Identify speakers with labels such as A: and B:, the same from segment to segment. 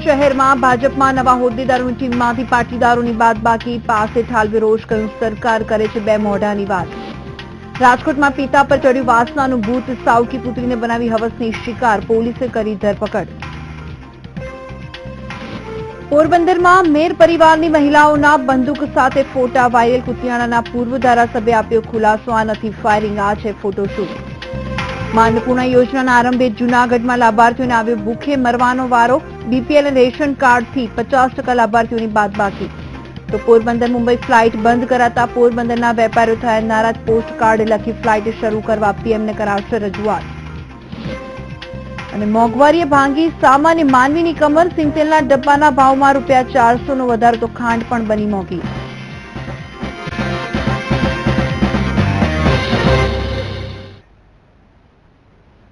A: શહેરમાં ભાજપમાં નવા હોદ્દેદારોની ટીમમાંથી પાટીદારોની બાદબાકી પાસે ઠાલવે રોષ કહ્યું સરકાર કરે છે બે મોઢાની વાત. રાજકોટમાં પિતા પર ચડ્યું વાસનાનું ભૂત, સાવકી પુત્રીને બનાવી હવસની શિકાર, પોલીસે કરી ધરપકડ. પોરબંદરમાં મેર પરિવારની મહિલાઓના બંદૂક સાથે ફોટા વાયરલ, કુતિયાણાના પૂર્વ ધારાસભ્ય આપ્યો ખુલાસો, આ નથી ફાયરિંગ, આ છે ફોટોશૂટ. માંડપુણા યોજનાના આરંભે જૂનાગઢમાં લાભાર્થીઓને આવ્યો ભૂખે મરવાનો વારો, બીપીએલ અને રેશન કાર્ડથી 50% લાભાર્થીઓની બાદબાકી. તો પોરબંદર મુંબઈ ફ્લાઇટ બંધ કરાતા પોરબંદરના વેપારીઓ થયા નારાજ, પોસ્ટ કાર્ડ લખી ફ્લાઇટ શરૂ કરવા પીએમને કરાવશે રજૂઆત. અને મોંઘવારીએ ભાંગી સામાન્ય માનવીની કમર, સિંગતેલના ડબ્બાના ભાવમાં ₹400 નો વધારો, તો ખાંડ પણ બની મોંઘી.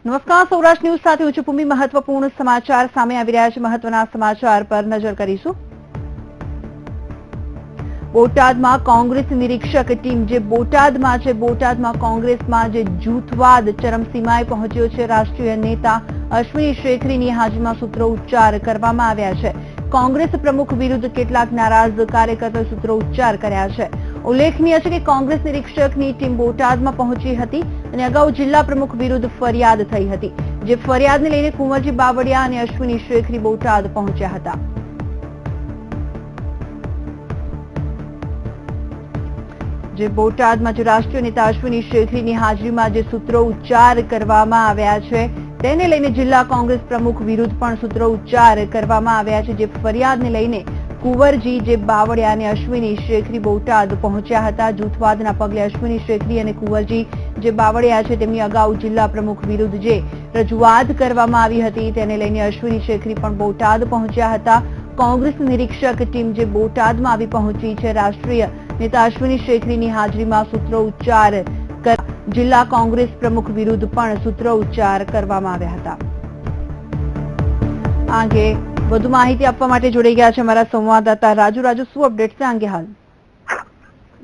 A: નમસ્કાર, સૌરાષ્ટ્ર ન્યૂઝ સાથે હું છું ભૂમિ. મહત્વપૂર્ણ સમાચાર સામે આવી રહ્યા છે. મહત્વના સમાચાર પર નજર કરીશું. બોટાદમાં કોંગ્રેસ નિરીક્ષક ટીમ જે બોટાદમાં છે, બોટાદમાં કોંગ્રેસમાં જે જૂથવાદ ચરમસીમાએ પહોંચ્યો છે. રાષ્ટ્રીય નેતા અશ્વિની શેખરીની હાજરીમાં સૂત્રોચ્ચાર કરવામાં આવ્યા છે. કોંગ્રેસ પ્રમુખ વિરુદ્ધ કેટલાક નારાજ કાર્યકર્તાઓએ સૂત્રોચ્ચાર કર્યા છે. ઉલ્લેખનીય છે કે કોંગ્રેસ નિરીક્ષકની ટીમ બોટાદમાં પહોંચી હતી અને અગાઉ જિલ્લા પ્રમુખ વિરુદ્ધ ફરિયાદ થઈ હતી, જે ફરિયાદને લઈને કુંવરજી બાવળિયા અને અશ્વિની શેખરી બોટાદ પહોંચ્યા હતા. જે બોટાદમાં જે રાષ્ટ્રીય નેતા અશ્વિની શેખરીની હાજરીમાં જે સૂત્રોચ્ચાર કરવામાં આવ્યા છે તેને લઈને જિલ્લા કોંગ્રેસ પ્રમુખ વિરુદ્ધ પણ સૂત્રોચ્ચાર કરવામાં આવ્યા છે. જે ફરિયાદને લઈને કુંવરજી જે બાવળિયા અને અશ્વિની શેખરી બોટાદ પહોંચ્યા હતા. જૂથવાદના પગલે અશ્વિની શેખરી અને કુંવરજી જે બાવળિયા છે તેમની અગાઉ જિલ્લા પ્રમુખ વિરુદ્ધ જે રજૂઆત કરવામાં આવી હતી તેને લઈને અશ્વિની શેખરી પણ બોટાદ પહોંચ્યા હતા. કોંગ્રેસ નિરીક્ષક ટીમ જે બોટાદમાં આવી પહોંચી છે. રાષ્ટ્રીય નેતા અશ્વિની શેખરીની હાજરીમાં સૂત્રોચ્ચાર જિલ્લા કોંગ્રેસ પ્રમુખ વિરુદ્ધ પણ સૂત્રોચ્ચાર કરવામાં આવ્યા હતા. આ અંગે વધુ માહિતી આપવા માટે જોડાઈ ગયા છે અમારા સંવાદદાતા રાજુ. રાજુ, શું અપડેટ છે આ અંગે હાલ?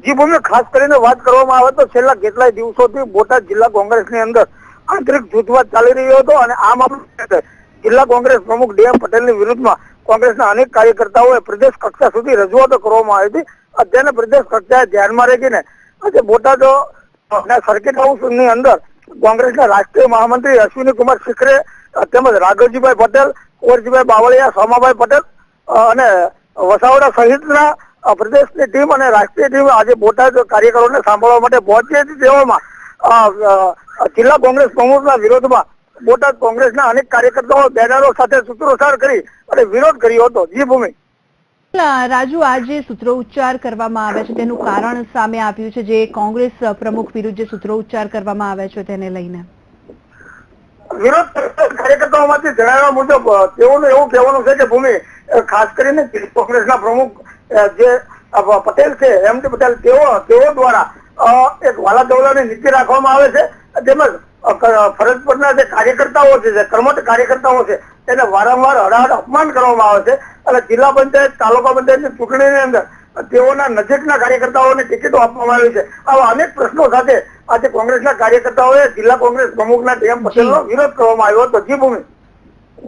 B: જી ભૂમિ, ખાસ કરીને વાત કરવામાં આવે તો છેલ્લા કેટલાય દિવસોથી બોટાદ જિલ્લા કોંગ્રેસની અંદર આંતરિક જૂથવાદ ચાલી રહ્યો હતો અને આ મામલે જિલ્લા કોંગ્રેસ પ્રમુખ ડીએમ પટેલની વિરુદ્ધમાં કોંગ્રેસના અનેક કાર્યકર્તાઓએ પ્રદેશ કક્ષા સુધી રજૂઆતો કરવામાં આવી હતી. તેને પ્રદેશ કક્ષાએ ધ્યાનમાં રાખીને આજે બોટાદ સર્કિટ હાઉસની અંદર કોંગ્રેસના રાષ્ટ્રીય મહામંત્રી અશ્વિની કુમાર શેખરે તેમજ રાઘવજીભાઈ પટેલ, કુંવરજીભાઈ બાવળિયા, સોમાભાઈ પટેલ અને વસાવડા સહિતના પ્રદેશની ટીમ અને રાષ્ટ્રીય ટીમ આજે બોટાદ કાર્યકરોને સાંભળવા માટે પહોંચી હતી. તેવામાં જિલ્લા કોંગ્રેસ પ્રમુખના વિરોધમાં બોટાદ કોંગ્રેસના અનેક કાર્યકર્તાઓ બેનરો સાથે સૂત્રોચ્ચાર કરી અને વિરોધ કર્યો હતો. જી ભૂમિ.
A: રાજુ, આ જે સૂત્રોચ્ચાર કરવામાં આવ્યા છે તેનું કારણ સામે આવ્યું છે, જે કોંગ્રેસ પ્રમુખ વિરુદ્ધ જે સૂત્રોચ્ચાર કરવામાં આવ્યા છે તેને લઈને
B: વિરોધ કાર્યકર્તાઓમાંથી જણાવ્યા મુજબ તેઓનું એવું કહેવાનું છે કે ભૂમિ, ખાસ કરીને કોંગ્રેસના પ્રમુખ જે પટેલ છે, એમટી પટેલ, તેઓ દ્વારા એક વાલાદવલાની નીતિ રાખવામાં આવે છે. તેમજ ફરજ પરના જે કાર્યકર્તાઓ છે, જે કર્મઠ કાર્યકર્તાઓ છે, તેને વારંવાર અડાડ અપમાન કરવામાં આવે છે અને જિલ્લા પંચાયત, તાલુકા પંચાયતની ચૂંટણીની અંદર તેઓના નજીકના કાર્યકર્તાઓને ટિકિટો આપવામાં આવી છે. આવા અનેક પ્રશ્નો સાથે આજે કોંગ્રેસના કાર્યકર્તાઓએ જિલ્લા કોંગ્રેસ પ્રમુખના ડીએમ પટેલનો વિરોધ કરવામાં આવ્યો હતો. જી ભૂમિ.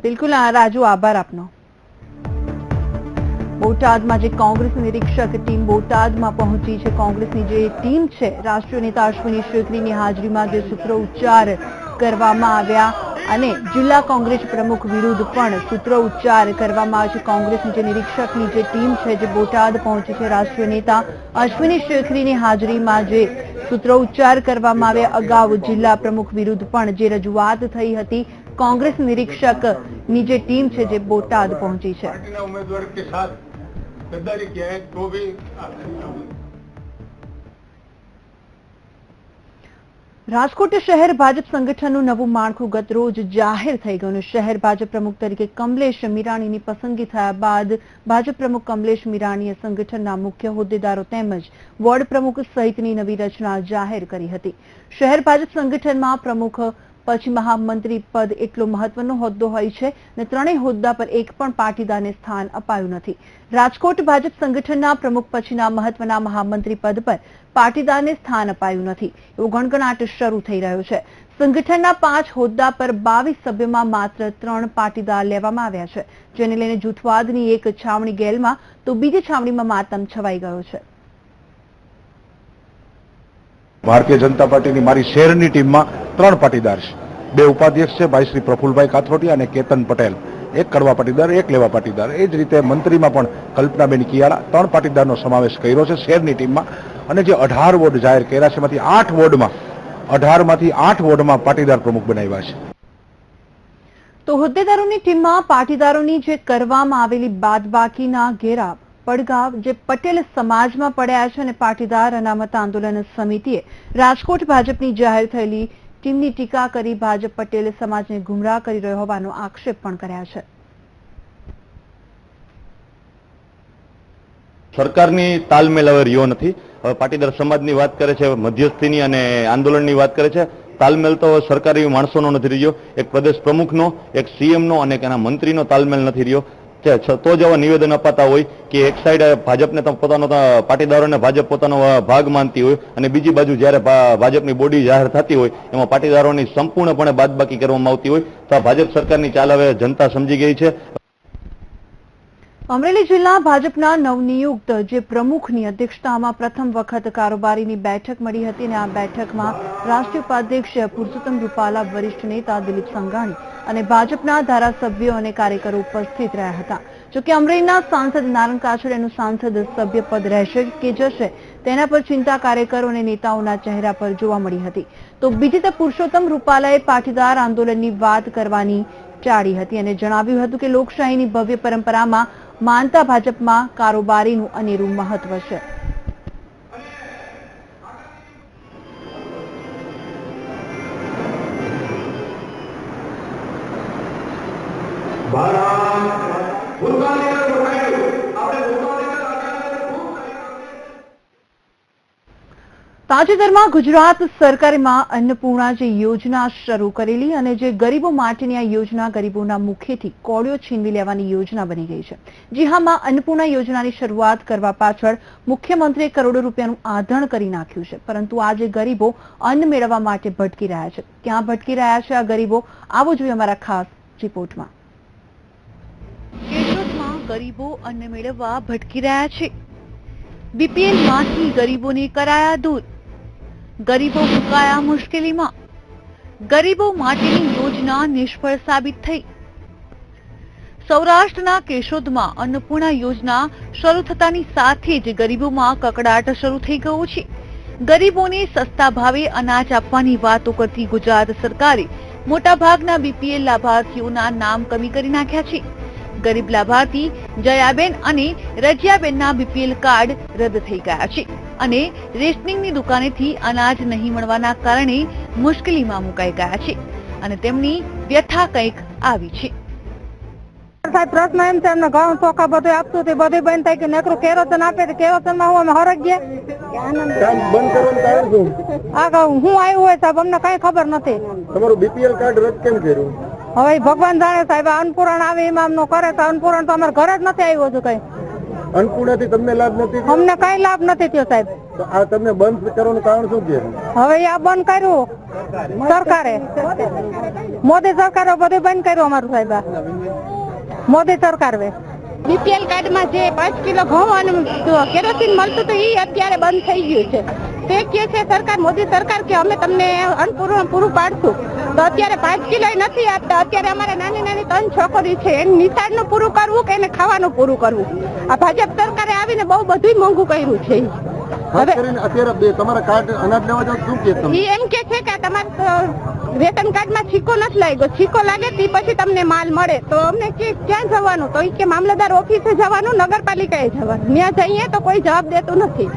A: બિલકુલ રાજુ, આભાર આપનો. બોટાદમાં જે કોંગ્રેસ નિરીક્ષક ટીમ બોટાદમાં પહોંચી છે, કોંગ્રેસની જે ટીમ છે, રાષ્ટ્રીય નેતા અશ્વિની શેખરીની હાજરીમાં જે સૂત્રોચ્ચાર કરવામાં આવ્યા અને જિલ્લા કોંગ્રેસ પ્રમુખ વિરુદ્ધ પણ સૂત્રોચ્ચાર કરવામાં આવે છે. કોંગ્રેસની જે નિરીક્ષકની જે ટીમ છે જે બોટાદ પહોંચી છે, રાષ્ટ્રીય નેતા અશ્વિની શેખરીની હાજરીમાં જે સૂત્રોચ્ચાર કરવામાં આવ્યા. અગાઉ જિલ્લા પ્રમુખ વિરુદ્ધ પણ જે રજૂઆત થઈ હતી. કોંગ્રેસ નિરીક્ષકની જે ટીમ છે જે બોટાદ પહોંચી છે. રાજકોટ શહેર ભાજપ સંગઠનનું નવું માળખું ગત રોજ જાહેર થઈ ગયું. શહેર ભાજપ પ્રમુખ તરીકે કમલેશ મીરાણીની પસંદગી થયા બાદ ભાજપ પ્રમુખ કમલેશ મીરાણીએ સંગઠનના મુખ્ય હોદ્દેદારો તેમજ વોર્ડ પ્રમુખ સહિતની નવી રચના જાહેર કરી હતી. શહેર ભાજપ સંગઠનમાં પ્રમુખ પછી મહામંત્રી પદ એટલો મહત્વનો હોદ્દો હોય છે અને ત્રણેય હોદ્દા પર એક પણ પાટીદારને સ્થાન અપાયું નથી. રાજકોટ ભાજપ સંગઠનના પ્રમુખ પછીના મહત્વના મહામંત્રી પદ પર પાટીદારને સ્થાન અપાયું નથી એવો ગણગણાટ શરૂ થઈ રહ્યો છે. સંગઠનના 5 હોદ્દા પર 22 સભ્યોમાં માત્ર 3 પાટીદાર લેવામાં આવ્યા છે, જેને લઈને જૂથવાદની એક છાવણી ગેલમાં તો બીજી છાવણીમાં માતમ છવાઈ ગયો છે.
C: ભારતીય જનતા પાર્ટીની મારી શહેરની ટીમમાં 3 પાટીદાર છે. 2 ઉપાધ્યક્ષ છે, ભાઈ શ્રી પ્રફુલભાઈ કાથરોટિયા અને કેતન પટેલ. 1 કડવા પાટીદાર, 1 લેવા પાટીદાર. એ જ રીતે મંત્રીમાં પણ કલ્પનાબેન કિયાળા 3 પાટીદારનો સમાવેશ કર્યો છે શહેરની ટીમમાં. અને જે 18 વોર્ડ જાહેર કર્યા છે એમાંથી 8 વોર્ડમાં 18માંથી 8 વોર્ડમાં પાટીદાર પ્રમુખ બનાવ્યા છે.
A: તો હોદ્દેદારોની ટીમમાં પાટીદારોની જે કરવામાં આવેલી બાદબાકીના ઘેરા પડઘા જે પટેલ સમાજમાં પડ્યા છે અને પાટીદાર અનામત આંદોલન સમિતિએ રાજકોટ ભાજપની જાહેર થયેલી ટીમની ટીકા કરી ભાજપ પટેલ સમાજને ગુમરાહ કરી રહ્યો હોવાનો આક્ષેપ પણ કર્યા છે.
D: સરકારની તાલમેલ હવે રહ્યો નથી. હવે પાટીદાર સમાજની વાત કરે છે, મધ્યસ્થીની અને આંદોલનની વાત કરે છે. તાલમેલ તો સરકારી માણસોનો નથી રહ્યો, એક પ્રદેશ પ્રમુખનો, એક સીએમનો અને એના મંત્રીનો તાલમેલ નથી રહ્યો. તો જ આવા નિવેદન અપાતા હોય કે એક સાઈડ ભાજપને પોતાનો પાટીદારોને ભાજપ પોતાનો ભાગ માનતી હોય અને બીજી બાજુ જ્યારે ભાજપની બોડી જાહેર થતી હોય એમાં પાટીદારોની સંપૂર્ણપણે બાદબાકી કરવામાં આવતી હોય તો આ ભાજપ સરકારની ચાલ હવે જનતા સમજી ગઈ છે.
A: અમરેલી જિલ્લા ભાજપના નવનિયુક્ત જે પ્રમુખની અધ્યક્ષતામાં પ્રથમ વખત કારોબારીની બેઠક મળી હતી અને આ બેઠકમાં રાષ્ટ્રીય ઉપાધ્યક્ષ પુરુષોત્તમ રૂપાલા, વરિષ્ઠ નેતા દિલીપ સંઘાણી અને ભાજપના ધારાસભ્યો અને કાર્યકરો ઉપસ્થિત રહ્યા હતા. જોકે અમરેલીના સાંસદ નારણ કાછડિયાનું સાંસદ સભ્ય પદ રહેશે કે જશે તેના પર ચિંતા કાર્યકરો અને નેતાઓના ચહેરા પર જોવા મળી હતી. તો બીજી તરફ પુરુષોત્તમ રૂપાલાએ પાટીદાર આંદોલનની વાત કરવાની ટાળી હતી અને જણાવ્યું હતું કે લોકશાહીની ભવ્ય પરંપરામાં માનતા ભાજપમાં કારોબારીનું અનેરું મહત્વ છે. તાજેતરમાં ગુજરાત સરકારમાં અન્નપૂર્ણા જે યોજના શરૂ કરેલી અને જે ગરીબો માટેની આ યોજના ગરીબોના મુખેથી કોળિયો છીનવી લેવાની યોજના બની ગઈ છે. જી હા, માં અન્નપૂર્ણા યોજનાની શરૂઆત કરવા પાછળ મુખ્યમંત્રીએ કરોડો રૂપિયાનું આધણ કરી નાખ્યું છે, પરંતુ આજે ગરીબો અન્ન મેળવવા માટે ભટકી રહ્યા છે. ક્યાં ભટકી રહ્યા છે આ ગરીબો, આવો જોઈએ અમારા ખાસ રિપોર્ટમાં. કેશોદમાં ગરીબો અન્ન મેળવવા ભટકી રહ્યા છે. બીપીએલમાંથી ગરીબોને કરાયા દૂર, ગરીબો મુકાયા મુશ્કેલીમાં. ગરીબો માટેની યોજના નિષ્ફળ સાબિત થઈ. સૌરાષ્ટ્રના કેશોદમાં અન્નપૂર્ણા યોજના શરૂ થતાની સાથે જ ગરીબોમાં કકડાટ શરૂ થઈ ગયો છે. ગરીબોને સસ્તા ભાવે અનાજ આપવાની વાતો કરતી ગુજરાત સરકારે મોટાભાગના બીપીએલ લાભાર્થીઓના નામ કમી કરી નાખ્યા છે. ગરીબ લાભાર્થી જયાબેન અને રજિયાબેનના બીપીએલ કાર્ડ રદ થઈ ગયા છે અને રેશનિંગની દુકાનેથી અનાજ નહીં મળવાના કારણે મુશ્કેલીમાં મુકાઈ ગયા છે અને તેમની વ્યથા કંઈક આવી છે.
E: સાહેબ, પ્રશ્ન એમ છે, એમને ઘઉં ચોખા બધું આપતું હતું, બધું બંધ થઈ ગયું. નકરું કેરોસન આપે તો કેરોસનમાં હું અમે હરગ ગયા. હું આવ્યું હોય સાહેબ, અમને કઈ ખબર નથી.
C: તમારું બીપીએલ કાર્ડ રદ કેમ કર્યું?
E: હવે ભગવાન જાણે સાહેબ. અન્નપૂર્ણ આવે એમાં નો કરે તો અન્નપૂર્ણ તો અમારે ઘરે જ નથી આવ્યું હતું કઈ.
C: અન્નપૂર્ણાથી તમને લાભ નથી?
E: અમને કઈ લાભ નથી થયો સાહેબ.
C: આ તમને બંધ કરવાનું કારણ શું છે?
E: હવે આ બંધ કર્યું સરકારે, મોદી સરકારે બધું બંધ કર્યું અમારું સાહેબ. મોદી સરકારે બીપીએલ કાર્ડમાં જે 5 કિલો ઘઉં અને કેરોસીન મળતું હતું એ અત્યારે બંધ થઈ ગયું છે. તે કે છે સરકાર, મોદી સરકાર કે અમે તમને અન્નપૂર્ણ પૂરું પાડશું, તો અત્યારે 5 કિલો નથી આપતા. અત્યારે અમારે નાની નાની 3 છોકરી છે, એને નિશાળનું પૂરું કરવું કે એને ખાવાનું પૂરું કરવું. આ ભાજપ સરકારે આવીને બહુ બધું મોંઘું કર્યું છે. હવે
C: અત્યારે તમારા કાર્ડ અનાજ લેવા જાવ શું કે તમે?
E: એમ કે છે કે તમારા રેશન કાર્ડમાં છીકો નથી લાગ્યો, છીકો લાગે તે પછી તમને માલ મળે. તો અમને ક્યાં જવાનું? તો કે મામલતદાર ઓફિસે જવાનું, નગરપાલિકાએ જવાનું. ત્યાં જઈએ તો કોઈ જવાબ દેતું નથી.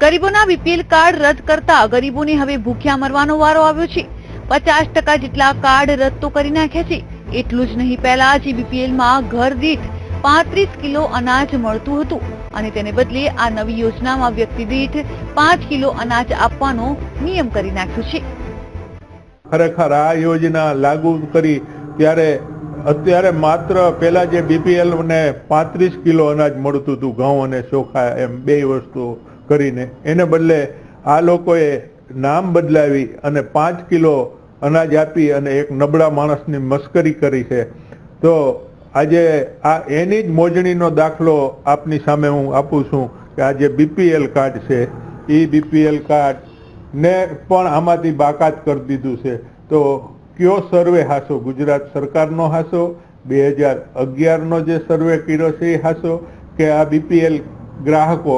A: ગરીબોના બીપીએલ કાર્ડ રદ કરતા ગરીબોને હવે ભૂખ્યા મરવાનો વારો આવ્યો છે. 50% જેટલા કાર્ડ રદ તો કરી નાખ્યા છે. એટલું જ નહીં, પહેલા જે બીપીએલમાં ઘર દીઠ 35 કિલો અનાજ મળતું હતું અને તેને બદલે આ નવી યોજનામાં વ્યક્તિ દીઠ 5 કિલો અનાજ આપવાનો નિયમ કરી નાખ્યો છે.
F: ખરેખર આ યોજના લાગુ કરી ત્યારે અત્યારે માત્ર પેલા જે બીપીએલ ને 35 કિલો અનાજ મળતું હતું, ઘઉં અને ચોખા એમ બે વસ્તુ કરીને, એને બદલે આ લોકોએ નામ બદલાવી અને 5 કિલો અનાજ આપી અને એક નબળા માણસની મસ્કરી કરી છે. તો આજે આ એની જ મોજણીનો દાખલો આપની સામે હું આપું છું કે આ જે બીપીએલ કાર્ડ છે એ બીપીએલ કાર્ડ ને પણ આમાંથી બાકાત કરી દીધું છે. તો કયો સર્વે હાસો? ગુજરાત સરકારનો હાસો, 2011નો જે સર્વે કર્યો છે એ હાસો, કે આ બીપીએલ ગ્રાહકો?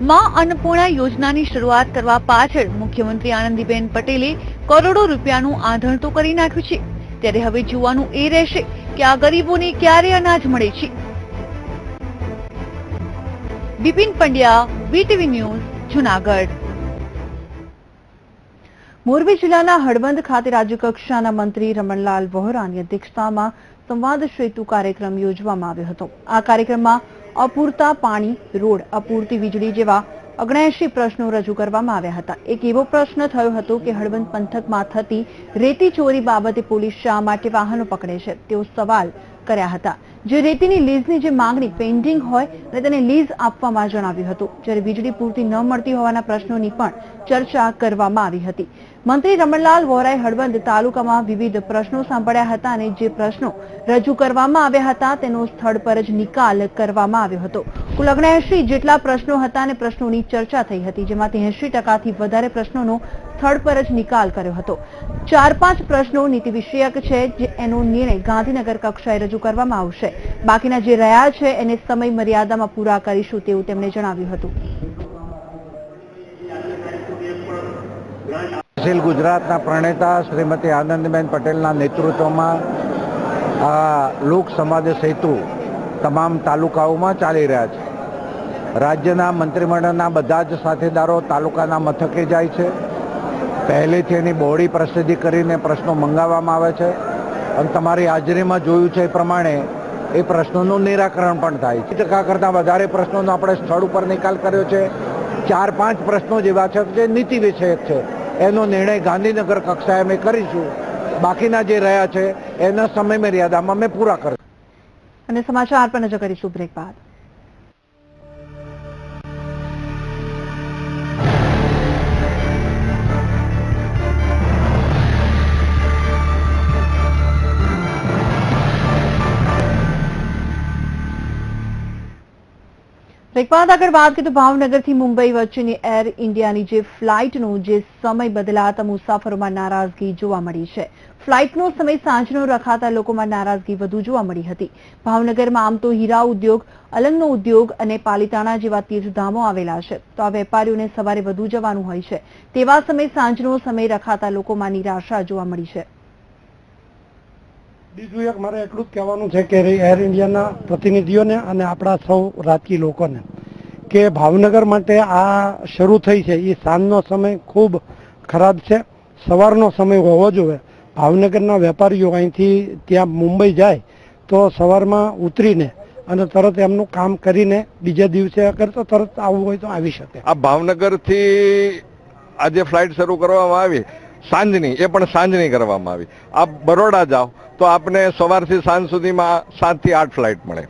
A: માં અન્નપૂર્ણા યોજનાની શરૂઆત કરવા પાછળ મુખ્યમંત્રી આનંદીબેન પટેલે કરોડો રૂપિયાનું આંધણ તો કરી નાખ્યું છે, ત્યારે હવે જોવાનું એ રહેશે કે આ ગરીબોને ક્યારે અનાજ મળે છે. Bipin Pandya, VTV news, Junagadh. મોરબી જિલ્લાના હળવદ ખાતે રાજ્યકક્ષાના મંત્રી રમણલાલ વહોરાની અધ્યક્ષતામાં સંવાદ સેતુ કાર્યક્રમ યોજવામાં આવ્યો હતો. આ કાર્યક્રમમાં અપૂરતા પાણી, રોડ, અપૂરતી વીજળી જેવા 79 પ્રશ્નો રજૂ કરવામાં આવ્યા હતા. એક એવો પ્રશ્ન થયો હતો કે હળવદ પંથકમાં થતી રેતી ચોરી બાબતે પોલીસ શા માટે વાહનો પકડે છે તેવો સવાલ કર્યા હતા. જે રેતીની લીઝની જે માંગણી પેન્ડિંગ હોય અને તેને લીઝ આપવામાં જણાવ્યું હતું, જ્યારે વીજળી પૂરતી ન મળતી હોવાના પ્રશ્નોની પણ ચર્ચા કરવામાં આવી હતી. મંત્રી રમણલાલ વોરાએ હળવદ તાલુકામાં વિવિધ પ્રશ્નો સાંભળ્યા હતા અને જે પ્રશ્નો રજૂ કરવામાં આવ્યા હતા તેનો સ્થળ પર જ નિકાલ કરવામાં આવ્યો હતો. કુલ 79 જેટલા પ્રશ્નો હતા અને પ્રશ્નોની ચર્ચા થઈ હતી, જેમાંથી 80% વધારે પ્રશ્નોનો સ્થળ પર જ નિકાલ કર્યો હતો. 4-5 પ્રશ્નો નીતિ વિષયક છે, જે એનો નિર્ણય ગાંધીનગર કક્ષાએ રજૂ કરવામાં આવશે. બાકીના જે રહ્યા છે એને સમય મર્યાદામાં પૂરા કરીશું તેવું તેમણે જણાવ્યું હતું.
G: ગુજરાતના પ્રણેતા શ્રીમતી આનંદીબેન પટેલના નેતૃત્વમાં આ લોક સંવાદ સેતુ તમામ તાલુકાઓમાં ચાલી રહ્યા છે. રાજ્યના મંત્રીમંડળના બધા જ સાથીદારો તાલુકાના મથકે જાય છે. પહેલેથી એની બોડી પ્રસિદ્ધિ કરીને પ્રશ્નો મંગાવવામાં આવે છે અને તમારી હાજરીમાં જોયું છે એ પ્રમાણે એ પ્રશ્નોનું નિરાકરણ પણ થાય છે. 80% કરતાં વધારે પ્રશ્નોનો આપણે સ્થળ ઉપર નિકાલ કર્યો છે. 4-5 પ્રશ્નો જેવા છે જે નીતિ વિષયક છે, એનો નિર્ણય ગાંધીનગર કક્ષાએ અમે કરીશું. બાકીના જે રહ્યા છે એના સમય મર્યાદામાં અમે પૂરા કરીશું.
A: અને સમાચાર પર નજર કરીશું બ્રેક બાદ. બ્રેક બાદ આગળ વાત કરીએ તો ભાવનગરથી મુંબઈ વચ્ચેની એર ઇન્ડિયાની જે ફ્લાઇટનો જે સમય બદલાતા મુસાફરોમાં નારાજગી જોવા મળી છે. ફ્લાઇટનો સમય સાંજનો રખાતા લોકોમાં નારાજગી વધુ જોવા મળી હતી. ભાવનગરમાં આમ તો હીરા ઉદ્યોગ, અલંગનો ઉદ્યોગ અને પાલિતાણા જેવા તીર્થધામો આવેલા છે, તો આ વેપારીઓને સવારે વધુ જવાનું હોય છે. તેવા સમય સાંજનો સમય રખાતા લોકોમાં નિરાશા જોવા મળી છે.
H: બીજું એક મારે એટલું જ કહેવાનું છે કે એર ઇન્ડિયાના પ્રતિનિધિઓને અને આપણા સૌ રાજકીય લોકોને કે ભાવનગર માટે આ શરૂ થઈ છે એ સાંજનો સમય ખૂબ ખરાબ છે. સવારનો સમય હોવો જોઈએ. ભાવનગરના વેપારીઓ અહીંથી ત્યાં મુંબઈ જાય તો સવારમાં ઉતરીને અને તરત એમનું કામ કરીને બીજા દિવસે અગર તો તરત આવવું હોય તો આવી શકે.
I: આ ભાવનગરથી આજે ફ્લાઇટ શરૂ કરવામાં આવી સાંજની, એ પણ સાંજની કરવામાં આવી. આપ બરોડા જાઓ તો આપને સવારથી સાંજ સુધીમાં 7 થી 8 ફ્લાઇટ મળે.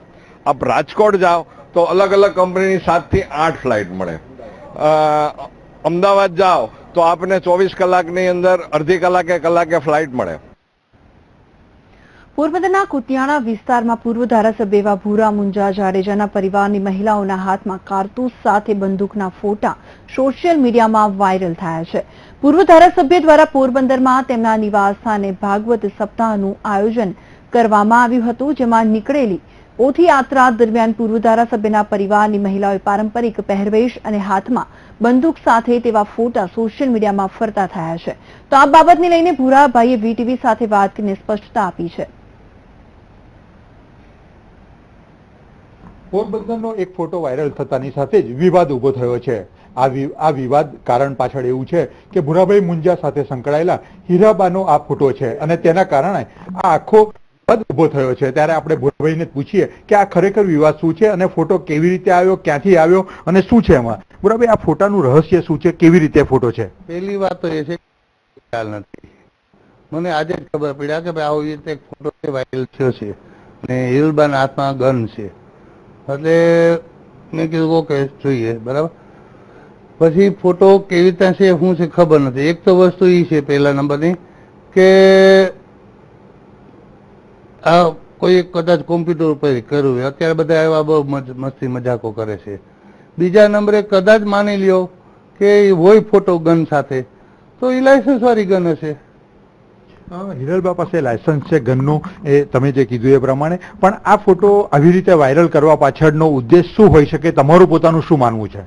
I: આપ રાજકોટ જાઓ તો અલગ અલગ કંપનીની 7 થી 8 ફ્લાઇટ મળે. અમદાવાદ જાઓ તો આપને 24 કલાકની અંદર અડધી કલાકે ફ્લાઇટ મળે.
A: પોરબંદરના કુતિયાણા વિસ્તારમાં પૂર્વ ધારાસભ્ય એવા ભૂરા મુંજા જાડેજાના પરિવારની મહિલાઓના હાથમાં કારતૂસ સાથે બંદૂકના ફોટા સોશિયલ મીડિયામાં વાયરલ થયા છે. પૂર્વ ધારાસભ્ય દ્વારા પોરબંદરમાં તેમના નિવાસસ્થાને ભાગવત સપ્તાહનું આયોજન કરવામાં આવ્યું હતું, જેમાં નીકળેલી ઓથી યાત્રા દરમિયાન પૂર્વ ધારાસભ્યના પરિવારની મહિલાઓએ પારંપરિક પહેરવેશ અને હાથમાં બંદૂક સાથે તેવા ફોટા સોશિયલ મીડિયામાં ફરતા થયા છે. તો આ બાબતને લઈને ભૂરાભાઈએ વીટીવી સાથે વાત કરીને સ્પષ્ટતા આપી છે.
F: પોરબંદરનો એક ફોટો વાયરલ થતાની સાથે જ વિવાદ ઉભો થયો છે. આ વિવાદ કારણ પાછળ એવું છે કે ભૂરાભાઈ મુંજા સાથે સંકળાયેલા હીરાબાનો આ ફોટો છે અને તેના કારણે આ આખો વિવાદ ઉભો થયો છે. ત્યારે આપણે ભૂરાભાઈને પૂછીએ કે આ ખરેખર વિવાદ શું છે અને ફોટો કેવી રીતે આવ્યો, ક્યાંથી આવ્યો અને શું છે એમાં. ભૂરાભાઈ, આ ફોટાનું રહસ્ય શું છે, કેવી રીતે ફોટો છે?
J: પહેલી વાત તો એ છે ખ્યાલ નથી. મને આજે જ ખબર પડ્યા કે ભાઈ આવી રીતે એક ફોટો વાયરલ થયો છે ને હિરલબાના હાથમાં ગન છે. એટલે મેં કીધું ઓકે જોઈએ બરાબર. પછી ફોટો કેવી રીતે છે શું છે ખબર નથી. એક તો વસ્તુ એ છે પહેલા નંબરની કે આ કોઈ કદાચ કોમ્પ્યુટર ઉપર કર્યું હોય. અત્યારે બધા એવા બહુ મસ્તી મજાકો કરે છે. બીજા નંબરે કદાચ માની લ્યો કે હોય ફોટો ગન સાથે તો એ લાયસન્સ વાળી ગન હશે.
K: હિરલબા પાસે લાયસન્સ છે ગનનું, એ તમે જે કીધું એ પ્રમાણે. પણ આ ફોટો આવી રીતે વાયરલ કરવા પાછળનો ઉદ્દેશ શું હોઈ શકે? તમારું પોતાનું શું માનવું છે?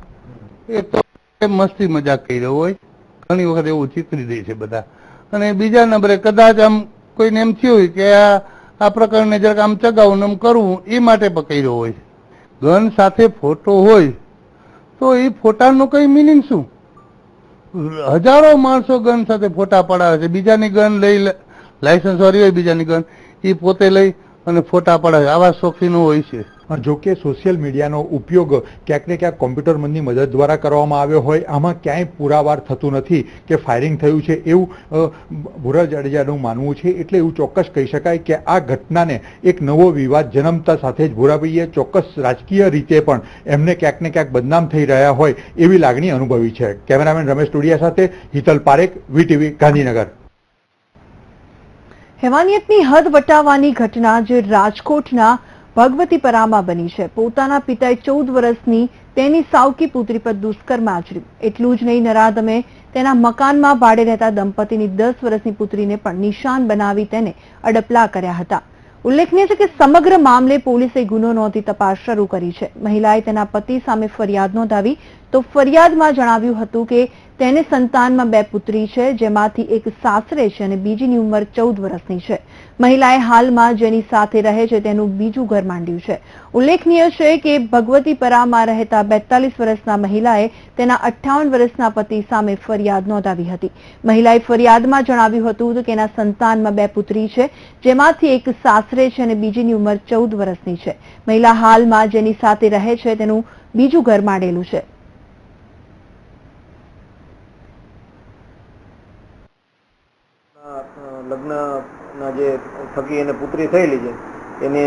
J: એ તો મસ્તી મજાક કર્યો હોય, ઘણી વખત એવું ચીતરી દે છે બધા. અને બીજા નંબરે કદાચ આમ કોઈને એમ થયું હોય કે આ પ્રકારને જરાક આમ ચગાવું આમ કરવું એ માટે પકડ્યો હોય. ગન સાથે ફોટો હોય તો એ ફોટાનું કઈ મિનિંગ શું? હજારો માણસો ગન સાથે ફોટા પડાવે છે. બીજાની ગન લઈ લાયસન્સ વાળી હોય બીજાની ગન એ પોતે લઈ અને ફોટા પડાવે. આવા શોખીનો હોય છે.
K: જો કે સોશિયલ મીડિયાનો ઉપયોગ ક્યાંક ને ક્યાંક કોમ્પ્યુટર મનની મદદ દ્વારા કરવામાં આવ્યો હોય, આમાં ક્યાંય પુરાવાર થતું નથી કે ફાયરિંગ થયું છે એવું ભૂરા જાડેજાનું માનવું છે. એટલે એવું ચોક્કસ કહી શકાય કે આ ઘટનાને એક નવો વિવાદ જન્મતા સાથે જ ભૂરાભાઈએ ચોક્કસ રાજકીય રીતે પણ એમને ક્યાંક ને ક્યાંક બદનામ થઈ રહ્યા હોય એવી લાગણી અનુભવી છે. કેમેરામેન રમેશ ટોડિયા સાથે હિતલ પારેખ, વીટીવી, ગાંધીનગર.
A: હેવાનિયતની હદ વટાવવાની ઘટના જે રાજકોટના ભગવતીપરામાં બની છે. પોતાના પિતાએ 14 વર્ષની તેની સાવકી પુત્રી પર દુષ્કર્મ આચર્યું. એટલું જ નહીં, નરાધમે તેના મકાનમાં ભાડે રહેતા દંપતીની 10 વર્ષની પુત્રીને પણ નિશાન બનાવી તેને અડપલા કર્યા હતા. ઉલ્લેખનીય છે કે સમગ્ર મામલે પોલીસે ગુનો નોંધી તપાસ શરૂ કરી છે. મહિલાએ તેના પતિ સામે ફરિયાદ નોંધાવી તો ફરિયાદમાં જણાવ્યું હતું કે તેને સંતાનમાં 2 પુત્રી છે, જેમાંથી એક સાસરે છે અને બીજીની ઉંમર 14 વર્ષની છે. મહિલાએ હાલમાં જેની સાથે રહે છે તેનું બીજું ઘર માંડ્યું છે. ઉલ્લેખનીય છે કે ભગવતીપરામાં રહેતા 42 વર્ષના મહિલાએ તેના 58 વર્ષના પતિ સામે ફરિયાદ નોંધાવી હતી. મહિલાએ ફરિયાદમાં જણાવ્યું હતું કે તેના સંતાનમાં 2 પુત્રી છે, જેમાંથી એક સાસરે છે અને બીજીની ઉંમર 14 વર્ષની છે. મહિલા હાલમાં જેની સાથે રહે છે તેનું બીજું ઘર માંડેલું છે.
L: લગ્નના જે થકી એને પુત્રી થયેલી છે એને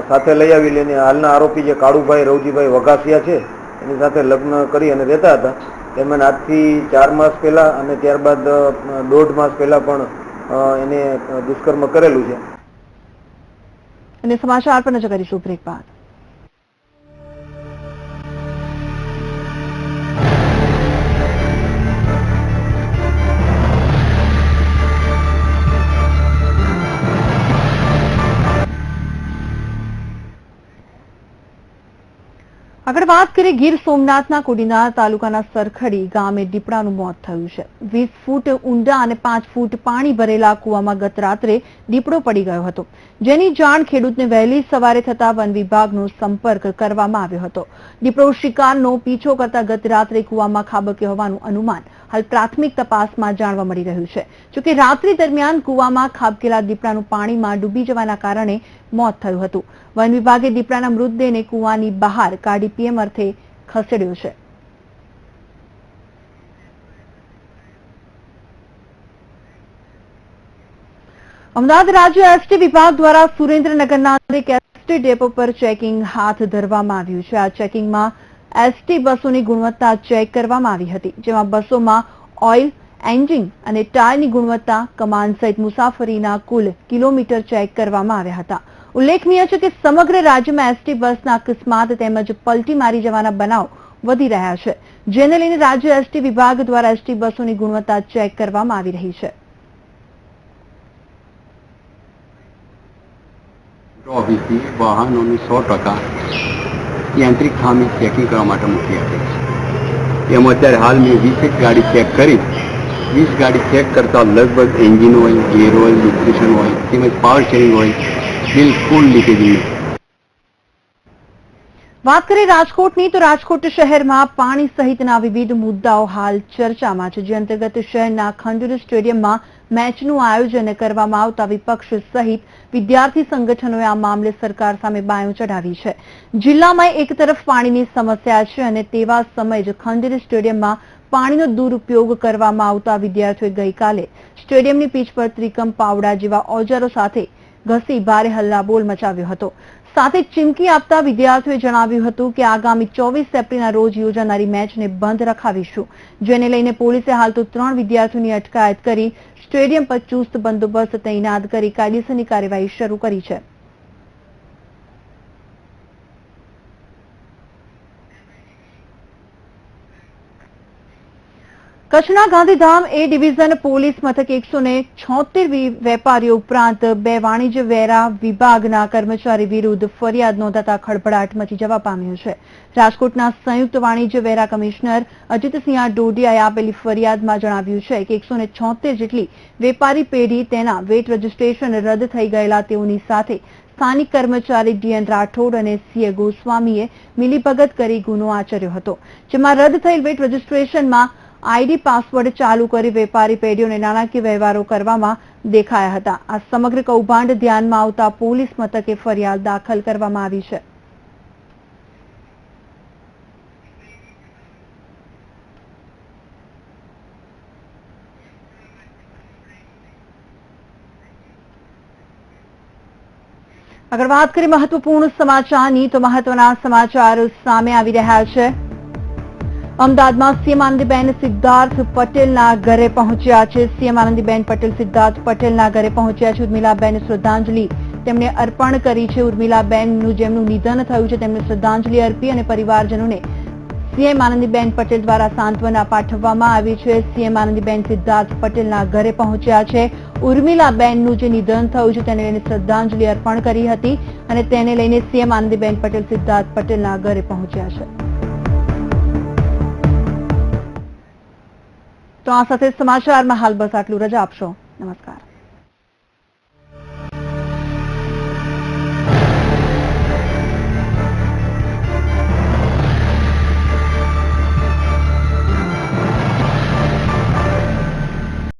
L: સાથે લઈ આવેલી અને હાલના આરોપી જે કાળુભાઈ રવજીભાઈ વઘાસિયા છે એની સાથે લગ્ન કરી અને રહેતા હતા. એમાં આજથી 4 માસ પહેલા અને ત્યારબાદ 1.5 માસ પહેલા પણ એને દુષ્કર્મ કરેલું છે.
A: અને સમાચાર પર નજર કરીશું બ્રેક બાદ. આગળ વાત કરીએ ગીર સોમનાથના કોડીનાર તાલુકાના સરખડી ગામે દીપડાનું મોત થયું છે. 20 ફૂટ ઊંડા અને 5 ફૂટ પાણી ભરેલા કૂવામાં ગત રાત્રે દીપડો પડી ગયો હતો, જેની જાણ ખેડૂતને વહેલી સવારે થતા વન વિભાગનો સંપર્ક કરવામાં આવ્યો હતો. દીપડો શિકારનો પીછો કરતા ગત રાત્રે કૂવામાં ખાબક્યો હોવાનું અનુમાન હાલ પ્રાથમિક તપાસમાં જાણવા મળી રહ્યું છે. જોકે રાત્રિ દરમિયાન કૂવામાં ખાબકેલા દીપડાનું પાણીમાં ડૂબી જવાના કારણે મોત થયું હતું. વન વિભાગે દીપડાના મૃતદેહને કૂવાની બહાર કાઢી પીએમ અર્થે ખસેડ્યો છે. અમદાવાદ રાજ્ય એસટી વિભાગ દ્વારા સુરેન્દ્રનગરના દરેક એસટી ડેપો પર ચેકિંગ હાથ ધરવામાં આવ્યું છે. આ ચેકિંગમાં એસટી બસોની ગુણવત્તા ચેક કરવામાં આવી હતી, જેમાં બસોમાં ઓઇલ, એન્જિન અને ટાયરની ગુણવત્તા, કમાન સહિત મુસાફરીના કુલ કિલોમીટર ચેક કરવામાં આવ્યા હતા. ઉલ્લેખનીય છે કે સમગ્ર રાજ્યમાં એસટી બસના અકસ્માત તેમજ પલટી મારી જવાના બનાવ વધી રહ્યા છે, જેને લઈને રાજ્ય એસટી વિભાગ દ્વારા એસટી બસોની ગુણવત્તા ચેક કરવામાં આવી રહી છે.
M: ઓફિસથી વાહનોની 100% યાંત્રિક ખામી ચેકિંગ કરવા માટે મૂકી આપે છે. એમાં અત્યારે હાલ મેં 20 ગાડી ચેક કરી. 20 ગાડી ચેક કરતા લગભગ એન્જિન હોય, ગેર હોય, ન્યુટ્રિશન હોય તેમજ પાવર સ્ટીરિંગ હોય બિલકુલ લીકેજ નથી.
A: વાત કરીએ રાજકોટની તો રાજકોટ શહેરમાં પાણી સહિતના વિવિધ મુદ્દાઓ હાલ ચર્ચામાં છે, જે અંતર્ગત શહેરના ખંડુર સ્ટેડિયમમાં મેચનું આયોજન કરવામાં આવતા વિપક્ષ સહિત વિદ્યાર્થી સંગઠનોએ આ મામલે સરકાર સામે બાયો ચઢાવી છે. જિલ્લામાં એક તરફ પાણીની સમસ્યા છે અને તેવા સમયે જ ખંડુર સ્ટેડિયમમાં પાણીનો દુરુપયોગ કરવામાં આવતા વિદ્યાર્થીઓએ ગઈકાલે સ્ટેડિયમની પીચ પર ત્રિકમ પાવડા જેવા ઓજારો સાથે ઘસી ભારે હલ્લાબોલ મચાવ્યો હતો. સાથે ચીમકી આપતા વિદ્યાર્થીઓએ જણાવ્યું હતું કે આગામી 24 એપ્રિલના રોજ યોજાનારી મેચને બંધ રખાવીશું, જેને લઈને પોલીસે હાલ તો 3 વિદ્યાર્થીઓની અટકાયત કરી સ્ટેડિયમ પર ચુસ્ત બંદોબસ્ત તૈનાત કરી કાયદેસરની કાર્યવાહી શરૂ કરી છે. કચ્છના ગાંધીધામ એ ડિવિઝન પોલીસ મથકે 176 વેપારીઓ ઉપરાંત 2 વાણિજ્ય વેરા વિભાગના કર્મચારી વિરુદ્ધ ફરિયાદ નોંધાતા ખળભળાટ મચી જવા પામ્યો છે. રાજકોટના સંયુક્ત વાણિજ્ય વેરા કમિશનર અજીતસિંહ ડોડિયાએ આપેલી ફરિયાદમાં જણાવ્યું છે કે 176 જેટલી વેપારી પેઢી તેના વેટ રજીસ્ટ્રેશન રદ થઈ ગયેલા તેઓની સાથે સ્થાનિક કર્મચારી ડીએન રાઠોડ અને સીએ ગોસ્વામીએ મિલીભગત કરી ગુનો આચર્યો હતો, જેમાં રદ થયેલ વેટ રજીસ્ટ્રેશનમાં આઈડી પાસવર્ડ ચાલુ કરી વેપારી પેઢીઓને નાણાકીય વ્યવહારો કરવામાં દેખાયા હતા. આ સમગ્ર કૌભાંડ ધ્યાનમાં આવતા પોલીસ મથકે ફરિયાદ દાખલ કરવામાં આવી છે. અગર વાત કરીએ મહત્વપૂર્ણ સમાચારની તો મહત્વના સમાચાર સામે આવી રહ્યા છે. અમદાવાદમાં સીએમ આનંદીબેન સિદ્ધાર્થ પટેલના ઘરે પહોંચ્યા છે. સીએમ આનંદીબેન પટેલ સિદ્ધાર્થ પટેલના ઘરે પહોંચ્યા છે. ઉર્મિલાબેન શ્રદ્ધાંજલિ તેમને અર્પણ કરી છે. ઉર્મિલાબેનનું જેમનું નિધન થયું છે તેમને શ્રદ્ધાંજલિ અર્પી અને પરિવારજનોને સીએમ આનંદીબેન પટેલ દ્વારા સાંત્વના પાઠવવામાં આવી છે. સીએમ આનંદીબેન સિદ્ધાર્થ પટેલના ઘરે પહોંચ્યા છે. ઉર્મિલાબેનનું જે નિધન થયું છે તેને લઈને શ્રદ્ધાંજલિ અર્પણ કરી હતી અને તેને લઈને સીએમ આનંદીબેન પટેલ સિદ્ધાર્થ પટેલના ઘરે પહોંચ્યા છે. તો આ સાથે સમાચારમાં હાલ બસ આટલું. રજા આપશો. નમસ્કાર.